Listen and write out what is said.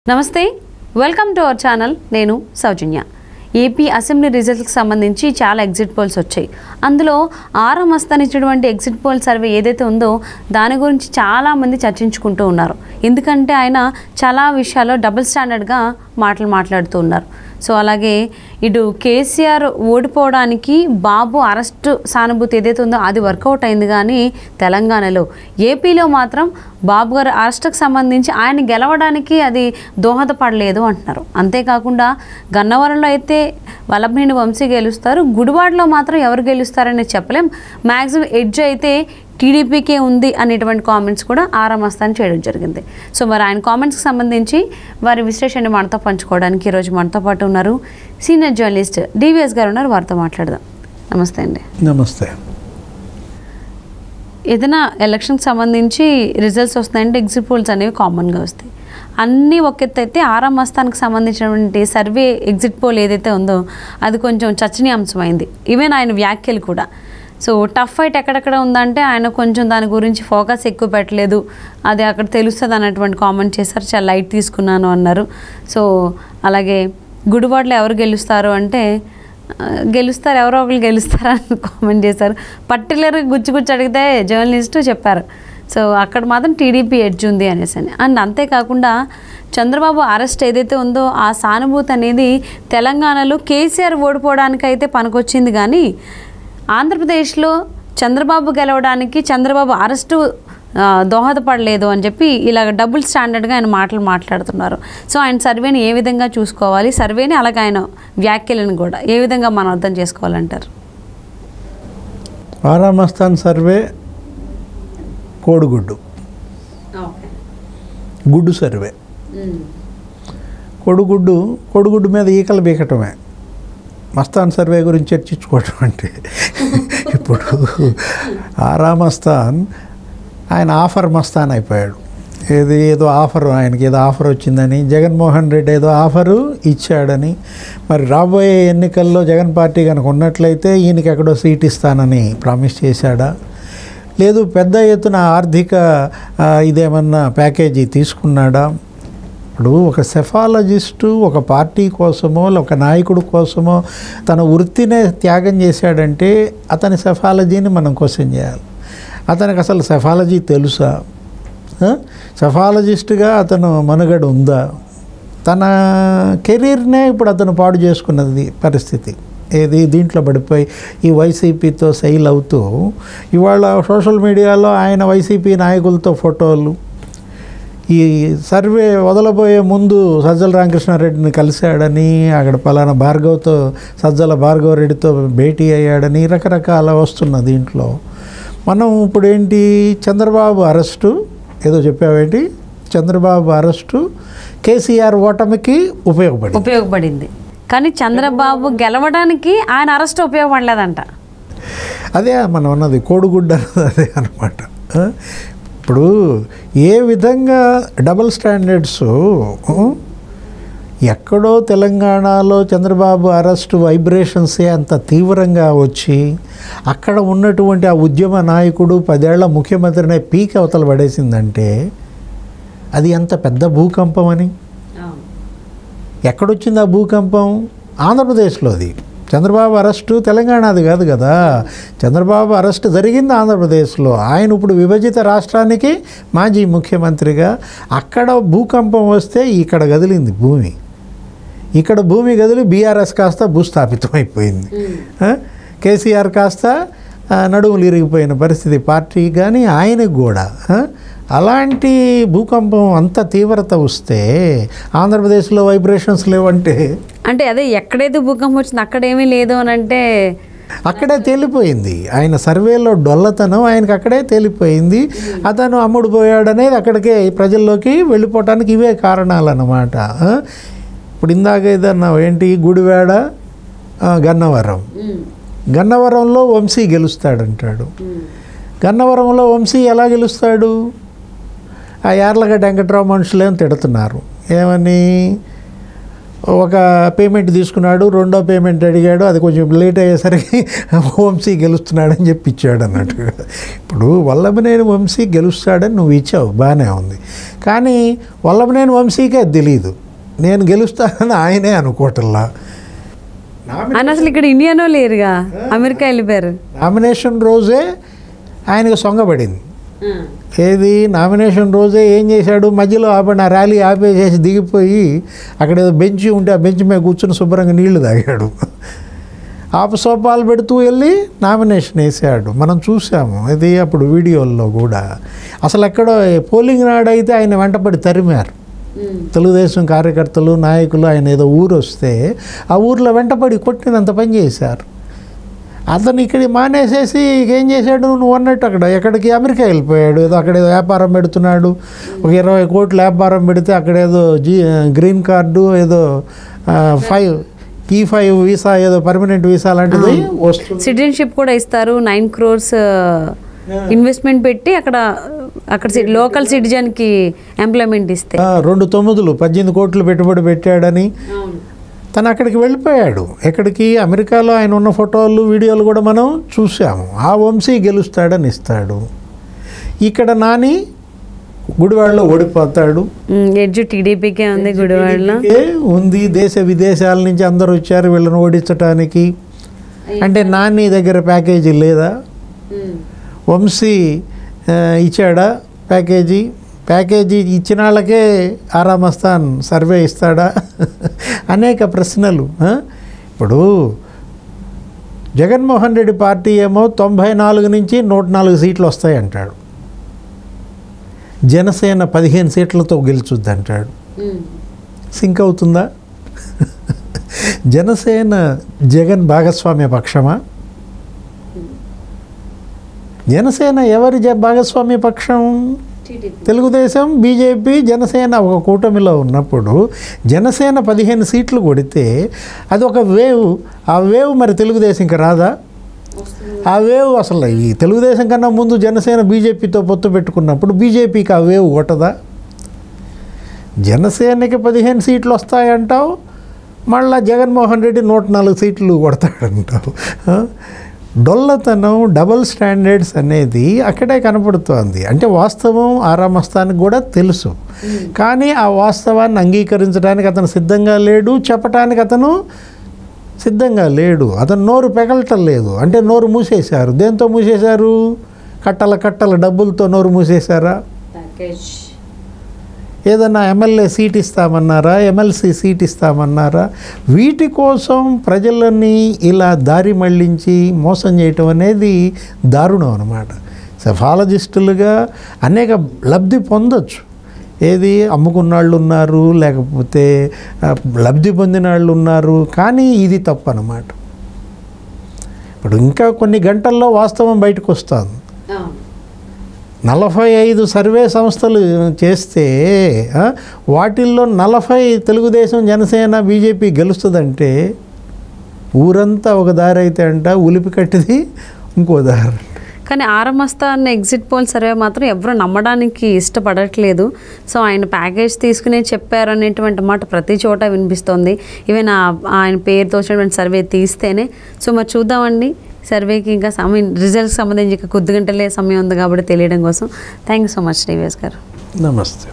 నమస్తే welcome to our channel నేను సౌజన్య AP assembly రిజల్ట్స్కి సంబంధించి చాలా ఎగ్జిట్ పోల్స్ వచ్చాయి. అందులో ఆరం ఇచ్చినటువంటి ఎగ్జిట్ పోల్ సర్వే ఏదైతే ఉందో దాని గురించి చాలామంది చర్చించుకుంటూ ఉన్నారు. ఎందుకంటే ఆయన చాలా విషయాల్లో డబుల్ స్టాండర్డ్గా మాట్లాడుతూ ఉన్నారు. సో అలాగే ఇటు కేసీఆర్ ఓడిపోవడానికి బాబు అరెస్టు సానుభూతి ఏదైతే ఉందో అది వర్కౌట్ అయింది. కానీ తెలంగాణలో ఏపీలో మాత్రం బాబు గారు అరెస్టుకు సంబంధించి ఆయన గెలవడానికి అది దోహదపడలేదు అంటున్నారు. అంతేకాకుండా గన్నవరంలో అయితే వల్లభనేని వంశీ గెలుస్తారు, గుడివాడలో మాత్రం ఎవరు గెలుస్తారని చెప్పలేం. మ్యాక్సిమం ఎడ్జ్ అయితే టీడీపీకే ఉంది అనేటువంటి కామెంట్స్ కూడా ఆరామస్తాన్ని చేయడం జరిగింది. సో మరి ఆయన కామెంట్స్కి సంబంధించి వారి విశ్లేషణ మనతో పంచుకోవడానికి ఈరోజు మనతో పాటు ఉన్నారు సీనియర్ జర్నలిస్ట్ డివిఎస్ గారు ఉన్నారు. వారితో మాట్లాడదాం. నమస్తే అండి. నమస్తే. ఏదైనా ఎలక్షన్కి సంబంధించి రిజల్ట్స్ వస్తాయంటే ఎగ్జిట్ పోల్స్ అనేవి కామన్గా వస్తాయి. అన్నీ ఒక ఎత్తు అయితే ఆరామస్తానికి సంబంధించినటువంటి సర్వే ఎగ్జిట్ పోల్ ఏదైతే ఉందో అది కొంచెం చర్చనీయాంశమైంది. ఈవెన్ ఆయన వ్యాఖ్యలు కూడా. సో టఫ్ ఫైట్ ఎక్కడెక్కడ ఉందంటే ఆయన కొంచెం దాని గురించి ఫోకస్ ఎక్కువ పెట్టలేదు, అది అక్కడ తెలుస్తుంది అన్నటువంటి కామెంట్ చేశారు. చాలా లైట్ తీసుకున్నాను అన్నారు. సో అలాగే గుడివాడలో ఎవరు గెలుస్తారు అంటే గెలుస్తారు, ఎవరో ఒకరు గెలుస్తారని కామెంట్ చేశారు. పర్టికులర్గా గుచ్చి అడిగితే జర్నలిస్టు చెప్పారు. సో అక్కడ మాత్రం టీడీపీ ఎడ్జ్ ఉంది అనేసి అని. అండ్ అంతేకాకుండా చంద్రబాబు అరెస్ట్ ఏదైతే ఉందో ఆ సానుభూతి అనేది తెలంగాణలో కేసీఆర్ ఓడిపోవడానికి అయితే పనికొచ్చింది. కానీ ఆంధ్రప్రదేశ్లో చంద్రబాబు గెలవడానికి చంద్రబాబు అరెస్టు దోహదపడలేదు అని చెప్పి ఇలాగ డబుల్ స్టాండర్డ్గా ఆయన మాట్లాడుతున్నారు. సో ఆయన సర్వేని ఏ విధంగా చూసుకోవాలి, సర్వేని అలాగే ఆయన వ్యాఖ్యలను కూడా ఏ విధంగా మనం అర్థం చేసుకోవాలంటారు? ఆరామస్తాన్ సర్వే కోడిగుడ్డు గుడ్డు సర్వే. కోడిగుడ్డు మీద ఈకలు బీకటమే మస్తాన్ సర్వే గురించి చర్చించుకోవటం అంటే. ఇప్పుడు ఆరామస్తాన్ ఆయన ఆఫర్ మస్తాన్ అయిపోయాడు. ఏదో ఆఫర్, ఆయనకి ఏదో ఆఫర్ వచ్చిందని, జగన్మోహన్ రెడ్డి ఏదో ఆఫరు ఇచ్చాడని, మరి రాబోయే ఎన్నికల్లో జగన్ పార్టీ కనుక ఉన్నట్లయితే ఈయనకి ఎక్కడో సీట్ ఇస్తానని ప్రామిస్ చేశాడా, లేదు పెద్ద ఎత్తున ఆర్థిక ఇదేమన్నా ప్యాకేజీ తీసుకున్నాడా? ఇప్పుడు ఒక సెఫాలజిస్టు ఒక పార్టీ కోసమో ఒక నాయకుడు కోసమో తన వృత్తినే త్యాగం చేశాడంటే అతని సెఫాలజీని మనం క్వశ్చన్ చేయాలి. అతనికి అసలు సెఫాలజీ తెలుసా? సెఫాలజిస్ట్గా అతను మనుగడ ఉందా? తన కెరీర్నే ఇప్పుడు అతను పాడు చేసుకున్నది పరిస్థితి. దీంట్లో పడిపోయి ఈ వైసీపీతో సెయిల్ అవుతూ ఇవాళ సోషల్ మీడియాలో ఆయన వైసీపీ నాయకులతో ఫోటోలు, ఈ సర్వే వదలబోయే ముందు సజ్జల రామకృష్ణారెడ్డిని కలిశాడని, అక్కడ పలానా సజ్జల భార్గవ రెడ్డితో భేటీ అయ్యాడని రకరకాల వస్తున్న దీంట్లో మనం ఇప్పుడు ఏంటి, చంద్రబాబు అరెస్టు ఏదో చెప్పావేంటి, చంద్రబాబు అరెస్టు కేసీఆర్ ఓటమికి ఉపయోగపడింది. కానీ చంద్రబాబు గెలవడానికి ఆయన అరెస్ట్ ఉపయోగపడలేదంట. అదే మనం అన్నది కోడిగుడ్డ అన్నది అదే అనమాట. ఇప్పుడు ఏ విధంగా డబుల్ స్టాండర్డ్స్, ఎక్కడో తెలంగాణలో చంద్రబాబు అరెస్టు వైబ్రేషన్సే అంత తీవ్రంగా వచ్చి అక్కడ ఉన్నటువంటి ఆ ఉద్యమ నాయకుడు 10 ఏళ్ల ముఖ్యమంత్రినే పీక్ అవతల పడేసిందంటే అది ఎంత పెద్ద భూకంపం అని. ఎక్కడొచ్చింది ఆ భూకంపం? ఆంధ్రప్రదేశ్లోది. చంద్రబాబు అరెస్టు తెలంగాణది కాదు కదా. చంద్రబాబు అరెస్ట్ జరిగింది ఆంధ్రప్రదేశ్లో. ఆయన ఇప్పుడు విభజిత రాష్ట్రానికి మాజీ ముఖ్యమంత్రిగా. అక్కడ భూకంపం వస్తే ఇక్కడ కదిలింది భూమి. ఇక్కడ భూమి కదిలి బీఆర్ఎస్ కాస్త భూస్థాపితం అయిపోయింది. కేసీఆర్ కాస్త నడుములు ఇరిగిపోయిన పరిస్థితి పార్టీ, కానీ ఆయనకు కూడా. అలాంటి భూకంపం అంత తీవ్రత వస్తే ఆంధ్రప్రదేశ్లో వైబ్రేషన్స్ లేవంటే అంటే అదే ఎక్కడైతే భూకంపం వచ్చింది అక్కడేమీ లేదు అని అంటే అక్కడే తేలిపోయింది. ఆయన సర్వేలో డొల్లతనం ఆయనకు అక్కడే తేలిపోయింది. అతను అమ్ముడు పోయాడనేది అక్కడికే ప్రజల్లోకి వెళ్ళిపోవటానికి ఇవే కారణాలు అన్నమాట. ఇప్పుడు ఇందాక ఏదన్నా ఏంటి, గుడివాడ గన్నవరంలో వంశీ గెలుస్తాడంటాడు. గన్నవరంలో వంశీ ఎలా గెలుస్తాడు? ఆ యార్లగడ్డ వెంకట్రావు మనుషులేమో తిడుతున్నారు. ఏమని, ఒక పేమెంట్ తీసుకున్నాడు, రెండో పేమెంట్ అడిగాడు, అది కొంచెం లేట్ అయ్యేసరికి వంశీ గెలుస్తున్నాడని చెప్పి ఇచ్చాడు అన్నట్టు. ఇప్పుడు వల్లభనేని వంశీ గెలుస్తాడని నువ్వు ఇచ్చావు, బాగానే ఉంది. కానీ వల్లభనేని వంశీకే అది తెలియదు, నేను గెలుస్తానని ఆయనే అనుకోవటంలా. అసలు ఇక్కడ ఇండియానో లేరుగా, అమెరికా వెళ్ళిపోయారు. నామినేషన్ రోజే ఆయనకు సొంగబడింది. ఏది నామినేషన్ రోజే ఏం చేశాడు, మధ్యలో ఆ ర్యాలీ ఆపేసేసి దిగిపోయి అక్కడ ఏదో బెంచ్ ఉంటే ఆ బెంచ్ మీద కూర్చుని శుభ్రంగా నీళ్లు తాగాడు. ఆపసోపాలు పెడుతూ వెళ్ళి నామినేషన్ వేసాడు, మనం చూసాము. ఇది అప్పుడు వీడియోల్లో కూడా. అసలు ఎక్కడో పోలింగ్ నాడు అయితే ఆయన వెంటపడి తరిమారు తెలుగుదేశం కార్యకర్తలు, నాయకులు. ఆయన ఏదో ఊరు వస్తే ఆ ఊర్లో వెంటపడి కొట్టినంత పని చేశారు. అతను ఇక్కడ మానేసేసి ఏం చేశాడు, నువ్వు అన్నట్టు ఎక్కడికి అమెరికా వెళ్ళిపోయాడు. ఏదో అక్కడ ఏదో వ్యాపారం పెడుతున్నాడు, ఒక 20 కోట్ల వ్యాపారం పెడితే అక్కడ ఏదో గ్రీన్ కార్డు ఏదో 5E5 వీసా ఏదో పర్మనెంట్ వీసా లాంటిది వస్తుంది. సిటిజన్షిప్ కూడా ఇస్తారు. 9 crores ఇన్వెస్ట్మెంట్ పెట్టి అక్కడ లోకల్ సిటిజన్కి ఎంప్లాయ్మెంట్ ఇస్తే 18 కోట్లు పెట్టుబడి పెట్టాడని తను అక్కడికి వెళ్ళిపోయాడు. ఎక్కడికి, అమెరికాలో ఆయన ఉన్న ఫోటోలు వీడియోలు కూడా మనం చూసాము. ఆ వంశీ గెలుస్తాడని ఇస్తాడు. ఇక్కడ నాని గుడివాడలో ఓడిపోతాడు. ఎడ్జు టీడీపీకే ఉంది, గుడివాడలో ఉంది. దేశ విదేశాల నుంచి అందరూ వచ్చారు వీళ్ళని ఓడించడానికి. అంటే నాని దగ్గర ప్యాకేజీ లేదా, వంశీ ఇచ్చాడా ప్యాకేజీ ఇచ్చిన వాళ్ళకే ఆరామస్థాన్ సర్వే ఇస్తాడా? అనేక ప్రశ్నలు. ఇప్పుడు జగన్మోహన్ రెడ్డి పార్టీ ఏమో 94 నుంచి 104 సీట్లు వస్తాయంటాడు. జనసేన 15 సీట్లతో గెలుచుద్ది అంటాడు. సింక్ అవుతుందా? జనసేన జగన్ భాగస్వామ్య పక్షమా? జనసేన ఎవరి భాగస్వామ్య పక్షం? తెలుగుదేశం, బీజేపీ, జనసేన ఒక కూటమిలో ఉన్నప్పుడు జనసేన 15 సీట్లు కొడితే అది ఒక వేవ్. ఆ వేవ్ మరి తెలుగుదేశంకి రాదా? ఆ వేవ్ అసలు ఈ తెలుగుదేశం కన్నా ముందు జనసేన బీజేపీతో పొత్తు పెట్టుకున్నప్పుడు బీజేపీకి ఆ వేవ్ కొట్టదా? జనసేనకి 15 సీట్లు వస్తాయంటావు, మళ్ళీ జగన్మోహన్ రెడ్డి 104 సీట్లు కొడతాడంటావు. డొల్లతనం, డబుల్ స్టాండర్డ్స్ అనేది అక్కడే కనపడుతోంది. అంటే వాస్తవం ఆరామస్థానికి కూడా తెలుసు, కానీ ఆ వాస్తవాన్ని అంగీకరించడానికి అతను సిద్ధంగా లేడు, చెప్పడానికి అతను సిద్ధంగా లేడు. అతను నోరు పెగలటం లేదు. అంటే నోరు మూసేశారు. దేంతో మూసేశారు? కట్టల డబ్బులతో నోరు మూసేశారా? ఏదన్నా ఎమ్మెల్యే సీట్ ఇస్తామన్నారా? ఎమ్మెల్సీ సీట్ ఇస్తామన్నారా? వీటి కోసం ప్రజలని ఇలా దారి మళ్లించి మోసం చేయటం అనేది దారుణం అన్నమాట. సెఫాలజిస్టులుగా అనేక లబ్ధి పొందొచ్చు. ఏది, అమ్ముకున్న వాళ్ళు ఉన్నారు, లేకపోతే లబ్ధి పొందిన వాళ్ళు ఉన్నారు. కానీ ఇది తప్పు అన్నమాట. ఇప్పుడు ఇంకా కొన్ని గంటల్లో వాస్తవం బయటకు వస్తుంది. 45 సర్వే సంస్థలు చేస్తే వాటిల్లో 40 తెలుగుదేశం, జనసేన, బీజేపీ గెలుస్తుందంటే ఊరంతా ఒక దారి అయితే అంట, ఉలిపి కట్టిది ఇంకో దారి. కానీ ఆరామస్థాన్ ఎగ్జిట్ పోల్ సర్వే మాత్రం ఎవరు నమ్మడానికి ఇష్టపడట్లేదు. సో ఆయన ప్యాకేజ్ తీసుకునే చెప్పారు అనేటువంటి మాట ప్రతి చోట వినిపిస్తోంది. ఈవెన్ ఆయన పేరుతో వచ్చినటువంటి సర్వే తీస్తేనే. సో మరి చూద్దామండి సర్వేకి ఇంకా రిజల్ట్స్ సంబంధించి ఇంకా కొద్ది గంటలే సమయం ఉంది కాబట్టి తెలియడం కోసం. Thank you so much TVS గారు. నమస్తే.